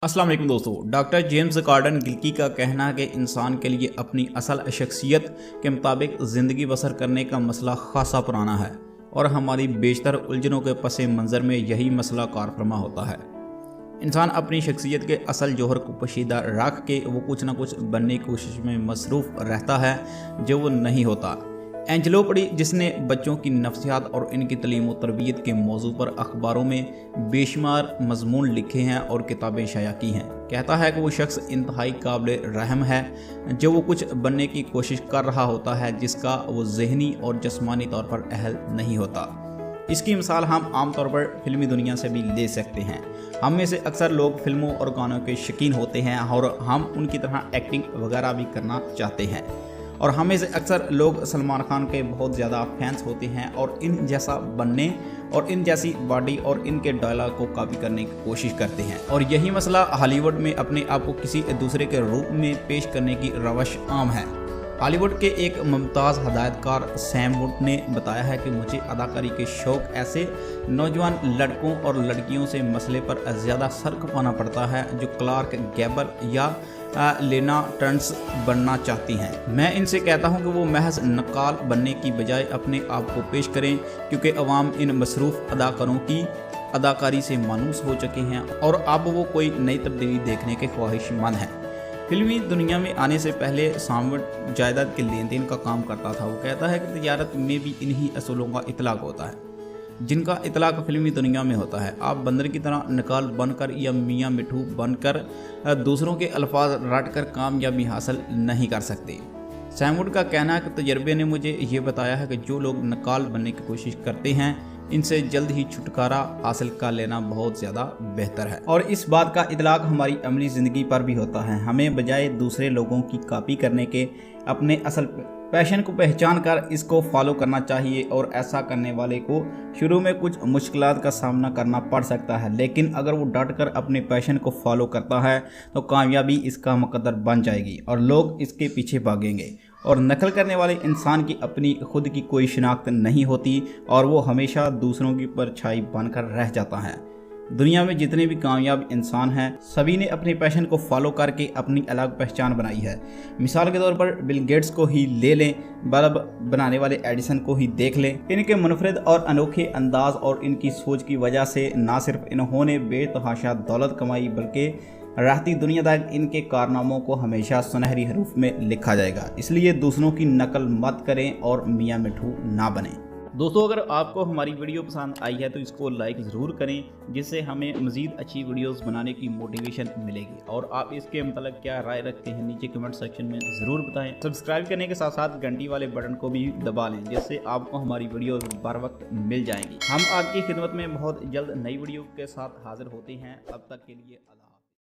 अस्सलाम वालेकुम दोस्तों। डॉक्टर जेम्स गॉर्डन गिल्की का कहना है कि इंसान के लिए अपनी असल शख्सियत के मुताबिक ज़िंदगी बसर करने का मसला खासा पुराना है और हमारी बेशतर उलझनों के पस मंज़र में यही मसला कारफरमा होता है। इंसान अपनी शख्सियत के असल जौहर को पोशीदा रख के वो कुछ ना कुछ बनने की कोशिश में मसरूफ़ रहता है जो वो नहीं होता। एंजेलो पड़ी, जिसने बच्चों की नफ्सियात और इनकी तलीम और तरबियत के मौजू पर अखबारों में बेशुमार मजमून लिखे हैं और किताबें शाया की हैं, कहता है कि वो शख्स इंतहाई काबिल रहम है जो वो कुछ बनने की कोशिश कर रहा होता है जिसका वो जहनी और जिस्मानी तौर पर अहल नहीं होता। इसकी मिसाल हम आमतौर पर फिल्मी दुनिया से भी ले सकते हैं। हम में से अक्सर लोग फिल्मों और गानों के शौकीन होते हैं और हम उनकी तरह एक्टिंग वगैरह भी करना चाहते हैं, और हमें से अक्सर लोग सलमान खान के बहुत ज़्यादा फैंस होते हैं और इन जैसा बनने और इन जैसी बॉडी और इनके डायलॉग को कॉपी करने की कोशिश करते हैं। और यही मसला हॉलीवुड में अपने आप को किसी दूसरे के रूप में पेश करने की रवश आम है। हॉलीवुड के एक मुमताज़ हदायतकार सैम वुड ने बताया है कि मुझे अदाकारी के शौक ऐसे नौजवान लड़कों और लड़कियों से मसले पर ज़्यादा सर्क पाना पड़ता है जो क्लार्क गैबल या लेना टर्न्स बनना चाहती हैं। मैं इनसे कहता हूं कि वो महज नकाल बनने की बजाय अपने आप को पेश करें, क्योंकि अवाम इन मसरूफ़ अदाकारों की अदाकारी से मायूस हो चुके हैं और अब वो कोई नई तब्दीली देखने के ख्वाहिशमंद हैं। फिल्मी दुनिया में आने से पहले सामवट जायदाद के लेन देन का काम करता था। वो कहता है कि तिजारत में भी इन्हीं असूलों का इतलाक होता है जिनका इतलाक फिल्मी दुनिया में होता है। आप बंदर की तरह नकाल बनकर या मियाँ मिठू बनकर दूसरों के अल्फाज रट कर कामयाबी हासिल नहीं कर सकते। सैम वुड का कहना है कि तजर्बे ने मुझे ये बताया है कि जो लोग नकाल बनने की कोशिश करते हैं इनसे जल्द ही छुटकारा हासिल कर लेना बहुत ज़्यादा बेहतर है। और इस बात का इतलाक हमारी अमली ज़िंदगी पर भी होता है। हमें बजाय दूसरे लोगों की कॉपी करने के अपने असल पैशन को पहचान कर इसको फॉलो करना चाहिए, और ऐसा करने वाले को शुरू में कुछ मुश्किलात का सामना करना पड़ सकता है, लेकिन अगर वो डट कर अपने पैशन को फॉलो करता है तो कामयाबी इसका मुकद्दर बन जाएगी और लोग इसके पीछे भागेंगे। और नकल करने वाले इंसान की अपनी खुद की कोई शिनाख्त नहीं होती और वो हमेशा दूसरों की परछाई बनकर रह जाता है। दुनिया में जितने भी कामयाब इंसान हैं सभी ने अपने पैशन को फॉलो करके अपनी अलग पहचान बनाई है। मिसाल के तौर पर बिल गेट्स को ही ले लें, बल्ब बनाने वाले एडिसन को ही देख लें। इनके मुनफरिद और अनोखे अंदाज और इनकी सोच की वजह से न सिर्फ इन्होंने बेतहाशा दौलत कमाई बल्कि रहती दुनिया तक इनके कारनामों को हमेशा सुनहरी हरूफ में लिखा जाएगा। इसलिए दूसरों की नकल मत करें और मियाँ मिठू ना बने। दोस्तों, अगर आपको हमारी वीडियो पसंद आई है तो इसको लाइक ज़रूर करें, जिससे हमें मज़ीद अच्छी वीडियोस बनाने की मोटिवेशन मिलेगी। और आप इसके मतलब क्या राय रखते हैं नीचे कमेंट सेक्शन में ज़रूर बताएं। सब्सक्राइब करने के साथ साथ घंटी वाले बटन को भी दबा लें, जिससे आपको हमारी वीडियोस बर वक्त मिल जाएंगी। हम आपकी खिदमत में बहुत जल्द नई वीडियो के साथ हाजिर होते हैं। अब तक के लिए अल्लाह।